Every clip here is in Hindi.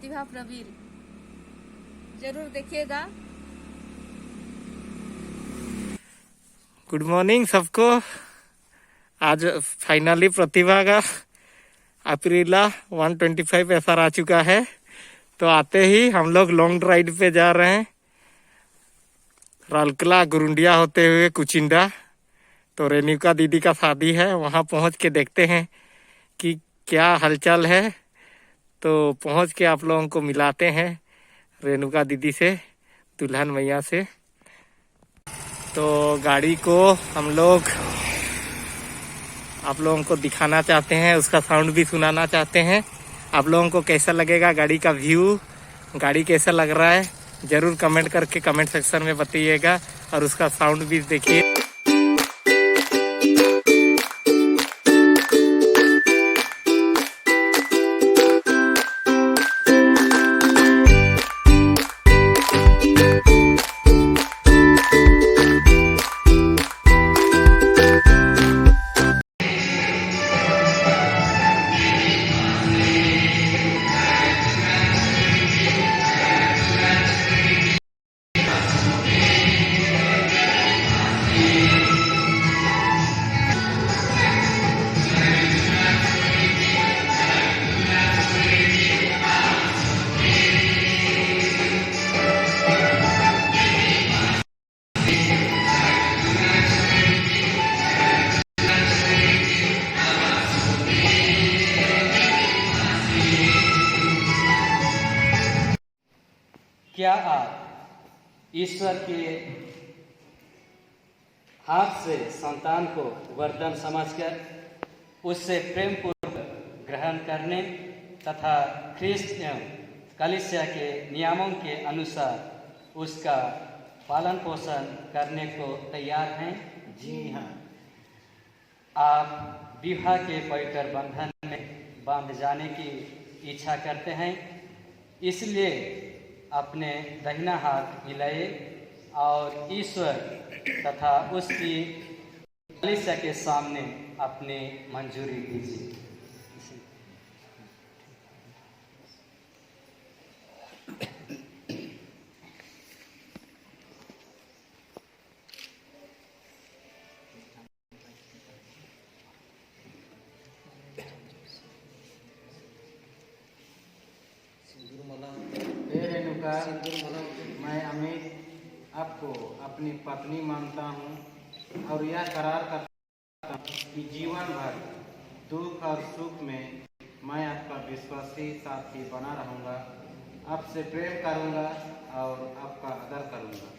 प्रतिभा प्रवीर, जरूर देखिएगा। गुड मॉर्निंग सबको। आज फाइनली प्रतिभा का अप्रीला 125 एफआर आ चुका है। तो आते ही हम लोग लॉन्ग ड्राइव पे जा रहे हैं, रालकला गुरुंडिया होते हुए कुचिंडा। तो रेणुका दीदी का शादी है, वहां पहुंच के देखते हैं कि क्या हलचल है। तो पहुंच के आप लोगों को मिलाते हैं रेणुका दीदी से, दुल्हन मैया से। तो गाड़ी को हम लोग आप लोगों को दिखाना चाहते हैं, उसका साउंड भी सुनाना चाहते हैं। आप लोगों को कैसा लगेगा गाड़ी का व्यू, गाड़ी कैसा लग रहा है, जरूर कमेंट करके कमेंट सेक्शन में बताइएगा। और उसका साउंड भी देखिए। क्या आप ईश्वर के हाथ से संतान को वरदान समझकर उससे प्रेम पूर्वक ग्रहण करने तथा ख्रिस्त एवं कलीसिया के नियमों के अनुसार उसका पालन पोषण करने को तैयार हैं? जी हाँ। आप विवाह के पवित्र बंधन में बांध जाने की इच्छा करते हैं, इसलिए अपने दाहिना हाथ हिलाए और ईश्वर तथा उसकी कलीसिया के सामने अपनी मंजूरी दीजिए। मैं अमित आपको अपनी पत्नी मानता हूँ और यह करार करता हूँ कि जीवन भर दुख और सुख में मैं आपका विश्वासी साथी बना रहूँगा, आपसे प्रेम करूँगा और आपका आदर करूँगा।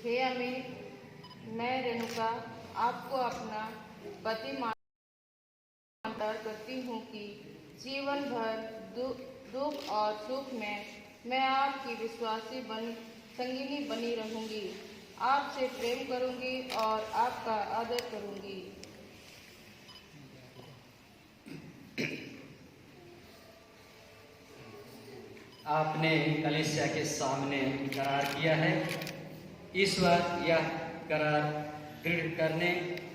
हे अमित, मैं रेणुका आपको अपना पति मानकर करती हूँ कि जीवन भर दुख और सुख में मैं आपकी विश्वासी संगिनी बनी रहूंगी, आपसे प्रेम करूंगी और आपका आदर करूंगी। आपने कलीसिया के सामने करार किया है। ईश्वर यह करार दृढ़ करने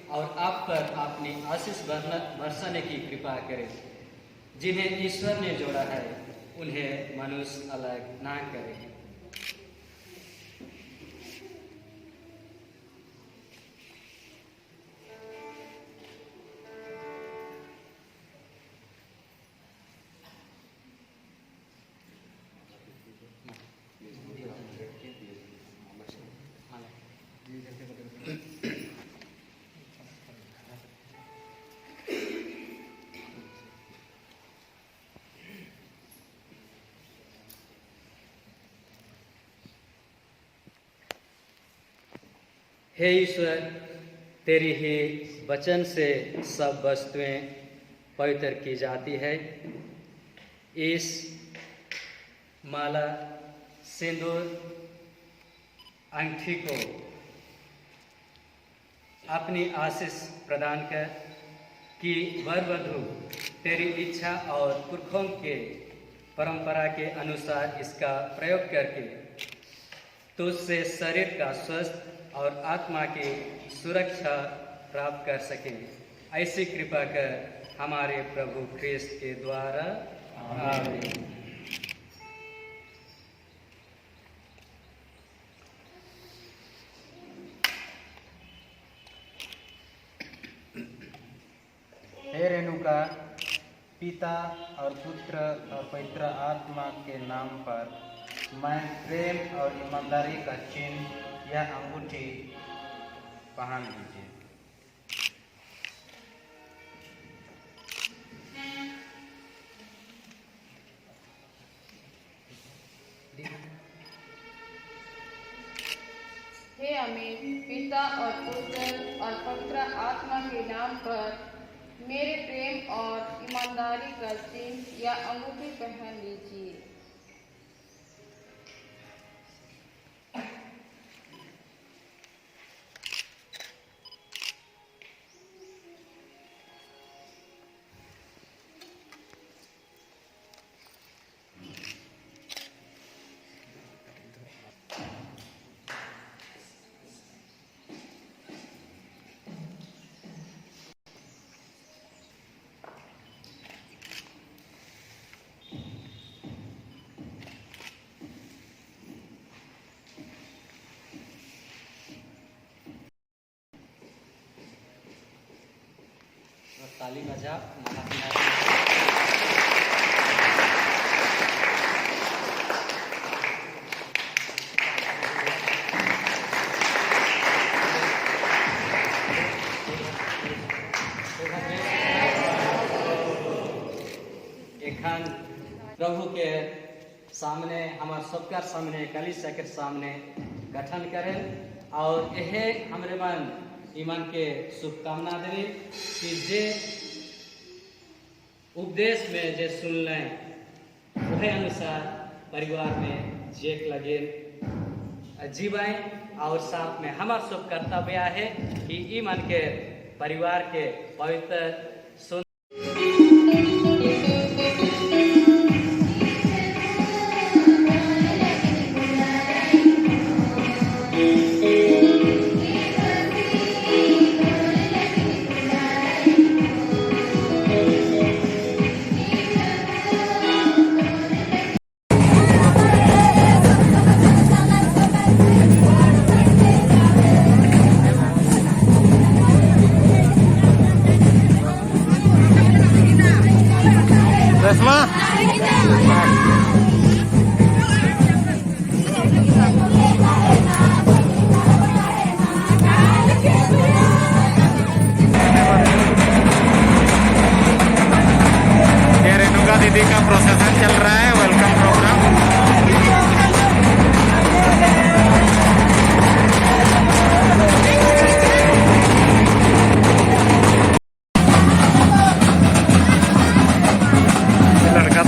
और आप पर अपनी आशीष बरसाने की कृपा करे। जिन्हें ईश्वर ने जोड़ा है उन्हें मनुष्य अलग ना करे। हे ईश्वर, तेरी ही वचन से सब वस्तुएं पवित्र की जाती है। इस माला, सिंदूर, अंगूठी को अपनी आशीष प्रदान कर कि वर वधू तेरी इच्छा और पुरखों के परंपरा के अनुसार इसका प्रयोग करके तुझसे शरीर का स्वस्थ और आत्मा की सुरक्षा प्राप्त कर सकें। ऐसी कृपा कर हमारे प्रभु ख्रिस्त के द्वारा आमीन। हे रेणुका, पिता और पुत्र और पवित्र आत्मा के नाम पर मैं प्रेम और ईमानदारी का चिन्ह या अंगूठी पहन लीजिए। हे अमीर, पिता और पुत्र और पवित्र आत्मा के नाम पर मेरे प्रेम और ईमानदारी का चिन्ह या अंगूठी पहन लीजिए। और ताली बजा माला पहना। एखन प्रभु के सामने हमार सबका सामने कलीसिया के सामने गठन करें और यह हमरे मन ईमान के शुभकामना देवी कि जे उपदेश में जे सुन लें वही अनुसार परिवार में जेक लगे जीवाएं और साथ में हमारा सब कर्तव्य है कि ईमान के परिवार के पवित्र सुन रेशमा ये रेणुका दीदी का प्रोसेसन चल रहा है, वेलकम प्रोग्राम। लड़का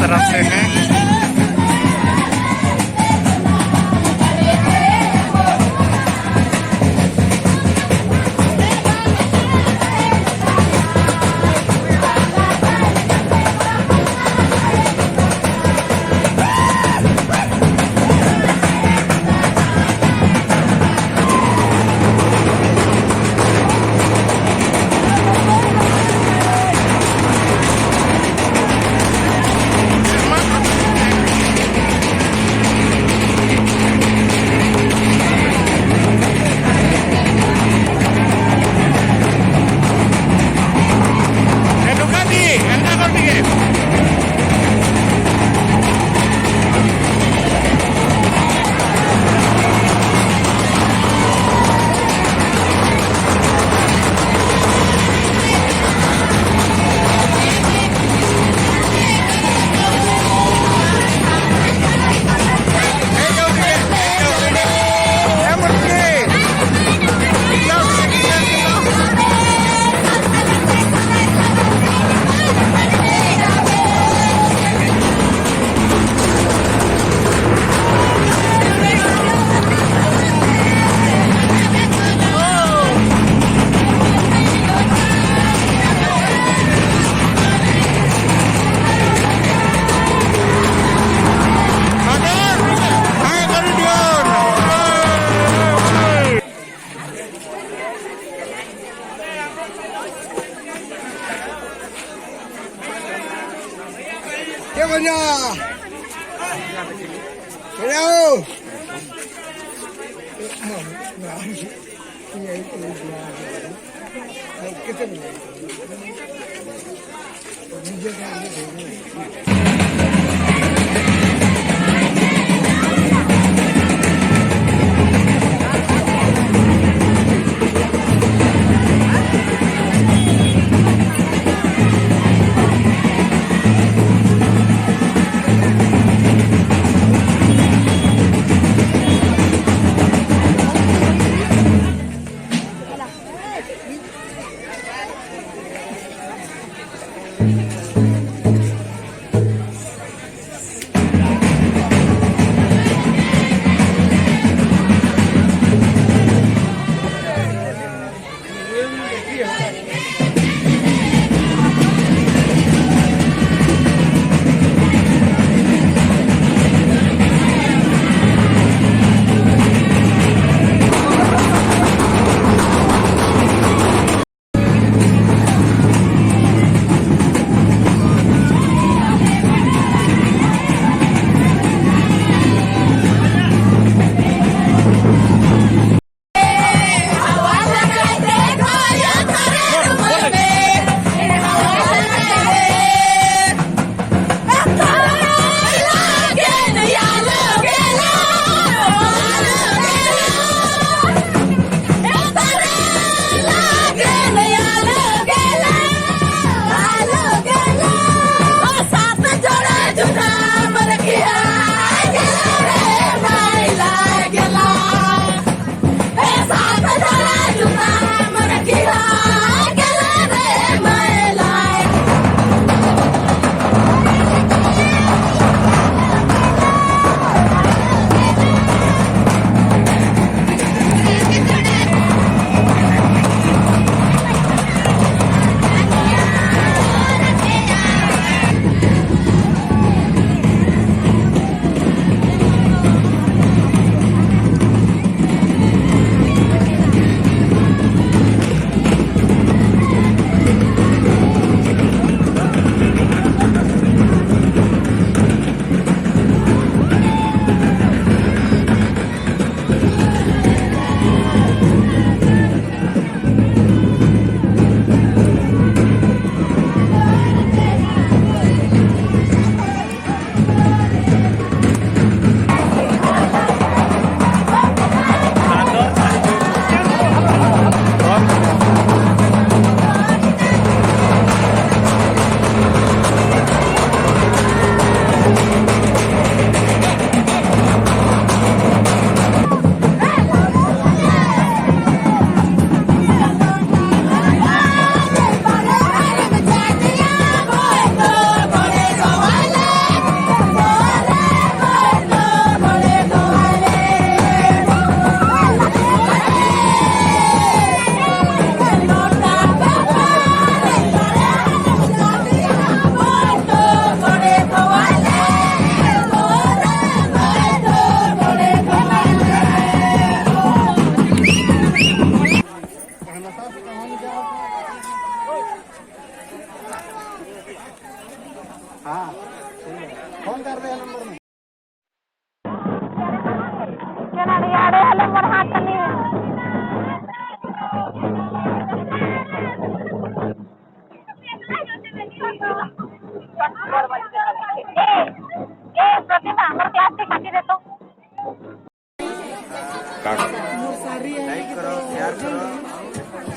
लाइक करो, शेयर करो,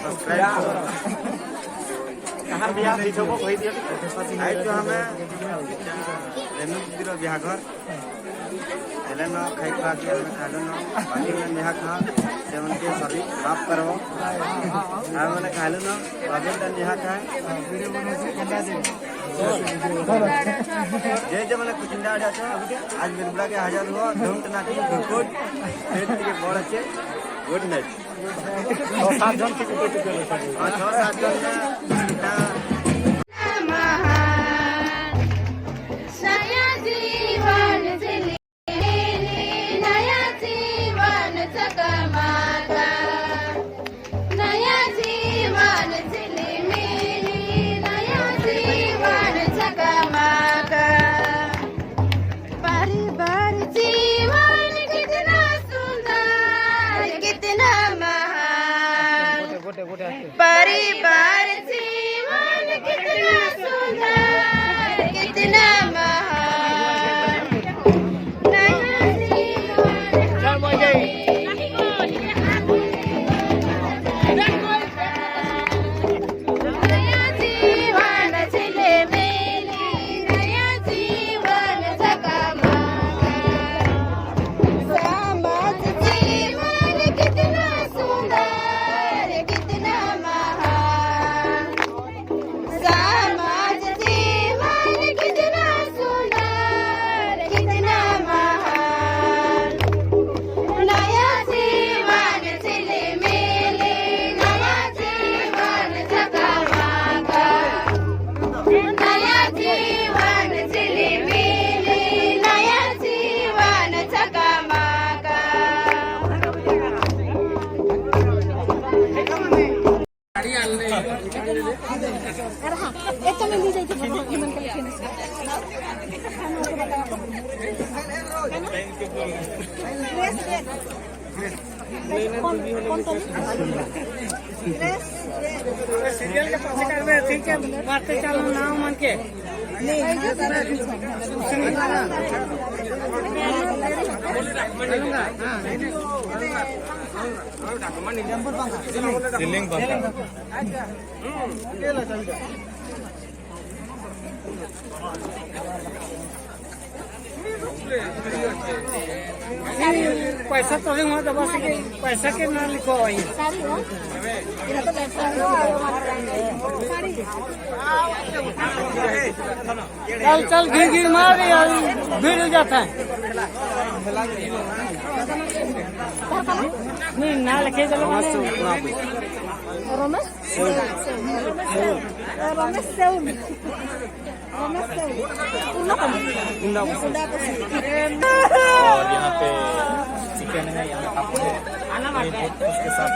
सब्सक्राइब करो। कहाँ बिया दिखो कही दियो आई तो हमें रेणु दीदी बिहाघर हेले न खाई खा के हमें खालो न बाकी में निहा खा सेवन के सभी माफ करो हम मैंने खालो न बाकी में निहा खाए जय जय मैंने कुचिंदा आ जाता आज बिरबला के 1000 हुआ धूम टनाटी गुड हेल्थ के बड़ अच्छे गुड नाइट 6-7 जन के 6-7 जन परिवार जीवन कितना सुंदर कितना महान नया जीवन चले मेले नया जीवन जगमगा समाज जीवन कितना सुंदर कितना महान समाज जीवन कितना सुंदर कितना महान नया जीवन चले मेले नया जीवन जगमगा नया जीवन चले मेले नया जीवन जगमगा सीरियल के पास कर रहे ठीक है बात चलो नाम मान के पैसा तो नहीं हुआ तो बस पैसा के ना लिखो वही चल चल घिर घिर मार भीड़ हो जाता है नहीं ना लिखे चलो और यहाँ पे चिकन है, यहाँ पापड़ है, उसके साथ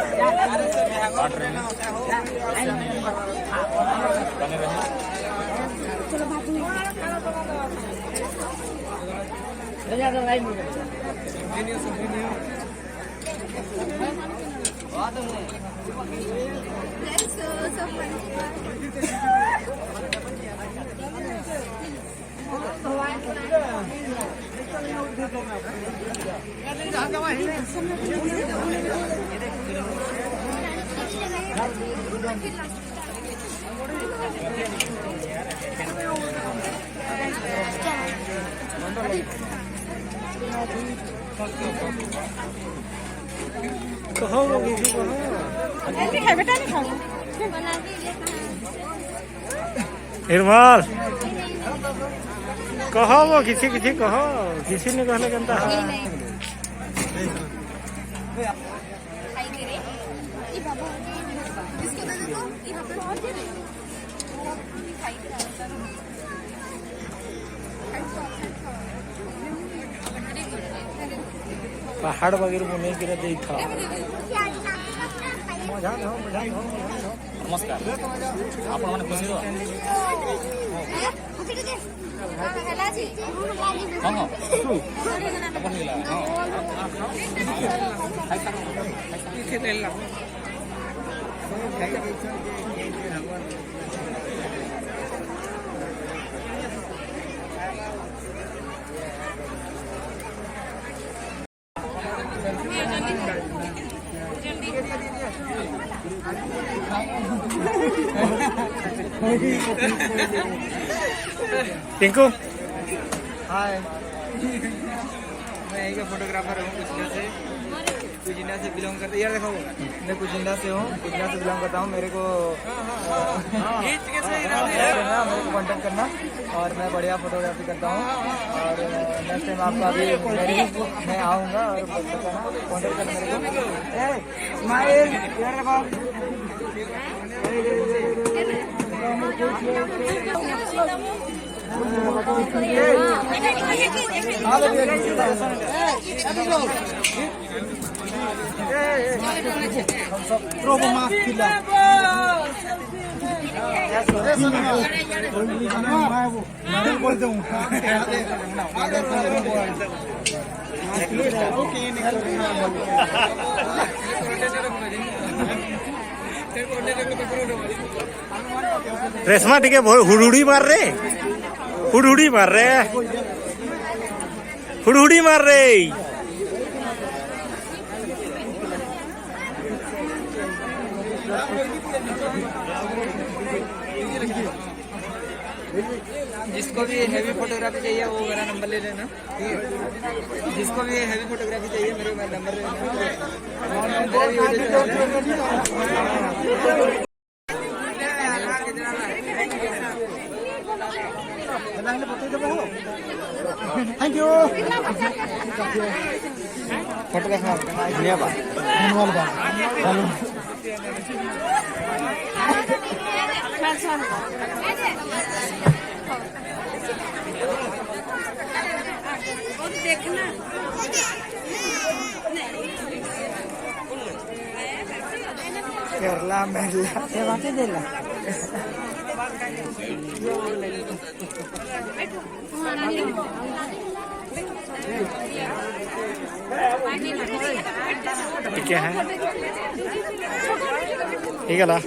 काट रहे हैं, बने रहे निर्मल कहो वो किसी किसी कहो किसी ने कहले कहता है पहाड़ वगैरह को नहीं गिरा देखा नमस्कार आपण मैंने खुशी रहो हाँ हाँ टिंकू हाय मैं यही का फोटोग्राफर हूँ कुचिंडा से बिलोंग करता यार देखो मैं कुचिंडा से हूँ कुचिंडा से बिलोंग करता हूँ मेरे को कॉन्टेक्ट करना और मैं बढ़िया फोटोग्राफी करता हूँ और नेक्स्ट टाइम आपका अभी मैं आऊँगा और कॉन्टेक्ट करना मेरे को स्माइल यार देखो रेशमा टिके हुडहुडी मार रहे, हुडहुडी मार रहे, हुडहुडी मार रहे। जिसको भी हैवी फोटोग्राफी चाहिए वो मेरा नंबर ले लेना, ठीक है। जिसको भी हैवी फोटोग्राफी चाहिए मेरे नंबर ले लेना। Thank you. फोटोग्राफर धन्यवाद। केरला मेला ये बात ही देला। क्या है ठीक है ना।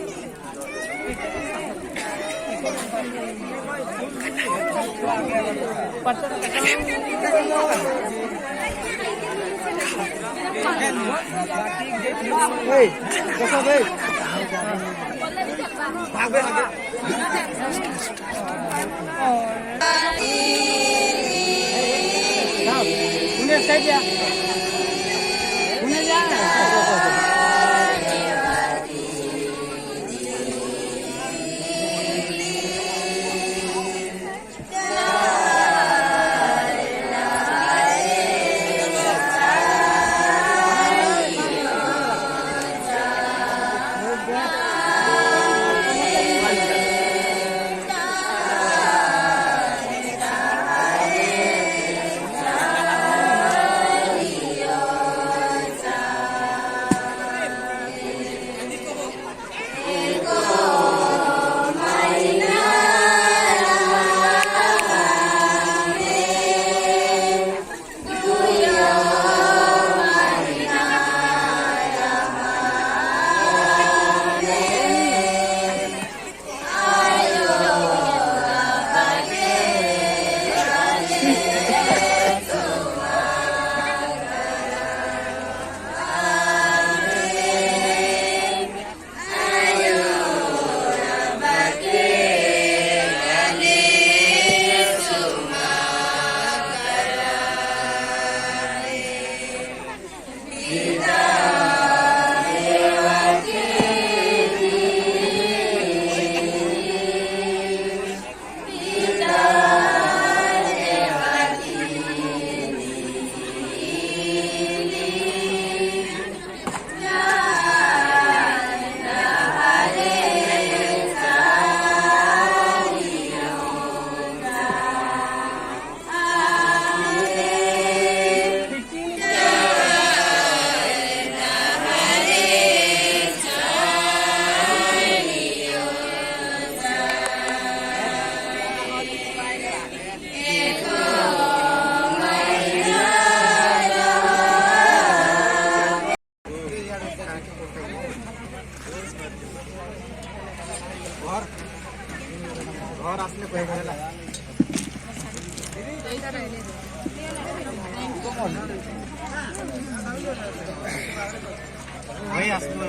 और असले पैसे घ्यायला वही असलं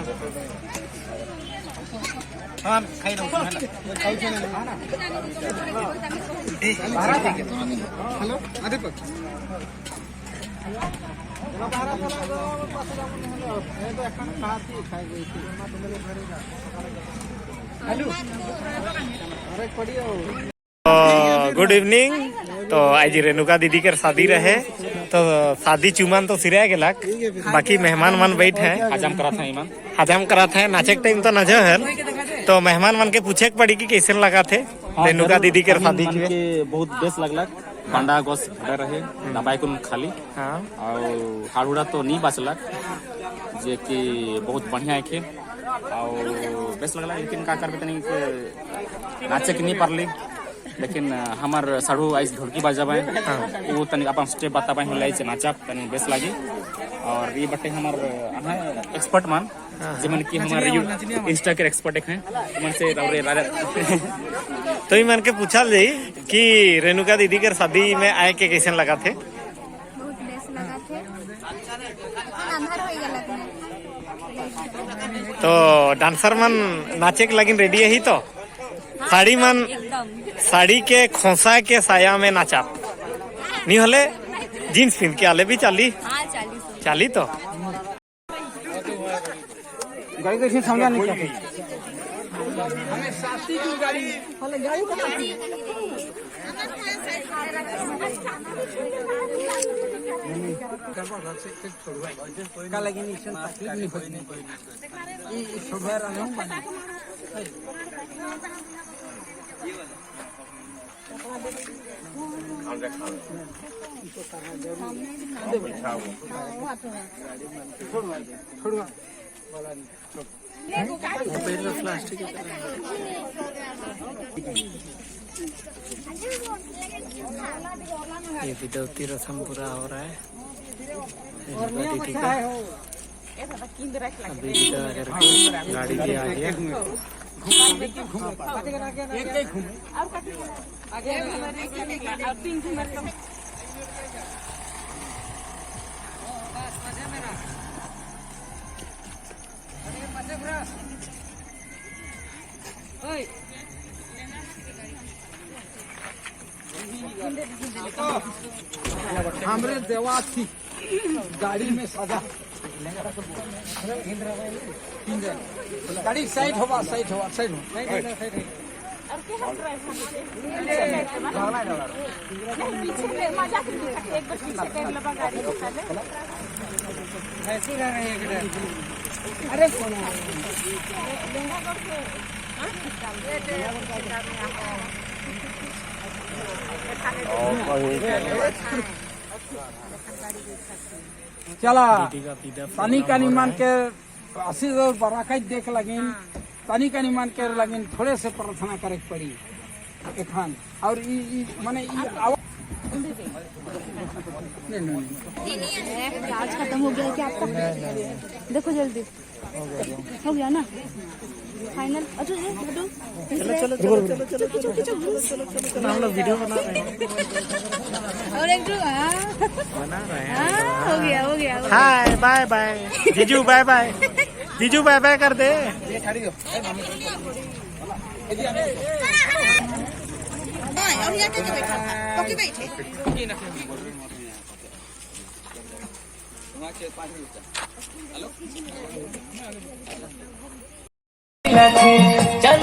हां खाई नव्हतं हॅलो अरे बघ गुड इवनिंग। तो आज रेणुका दीदी के शादी रहे तो शादी चुमान तो सिरा गेला, बाकी मेहमान मन बैठ है हजाम करा थे नाचे टाइम तो नजर है। तो मेहमान मन के पूछे पड़ी कि कैसे लगा थे रेणुका दीदी के शादी के। बहुत बेस्ट लगला, पांडा गोस रहे दबाई कुन खाली हाँ और हाड़ुड़ा तो नहीं बचलक जे कि बहुत बढ़िया खे और बेस्ट लगला। लेकिन का करबे तनी नाचे के नहीं पारली लेकिन हमार साढ़ू आज ढोलकी बजाबे वो तनी अपन स्टेप बताबे होला नाचा तनी बेस लागी और ये बटे हमार एक्सपर्ट मान जेमन की हमार इंस्टा के एक्सपर्ट हैं मन से तो मन के पूछा जाई कि रेणुका दीदी के शादी में आए के कैसे लगा थे? बहुत बेस लगा थे, अंधार हो गया लगने। तो डांसर मन नाचे के लगिन रेडी है ही तो साड़ी मन साड़ी के खोसा के साया में नाचा नहीं होले जीन्स पहन के आले भी चाली चाली तो गाड़ी कैसे समझा नहीं क्या ये विदौती रस्म पूरा हो रहा है। अभी गाड़ी भी आ गया। हमरे देवा थी गाड़ी में सजा गाड़ी साइड होगा साइड होगा साइड हो अरे चला पानी का निमान के आशीष और बराकत देख लगिन पानी का निमान के लगिन थोड़े से प्रार्थना करे पड़ी एखान और माने आज खत्म हो गया क्या आपका? देखो जल्दी हो गया ना फाइनल। अच्छा हम लोग वीडियो बना रहे हैं और एक बना रहे हैं। हो गया हाय बाय बाय जीजू बाय बाय जीजू बाय बाय कर दे। चल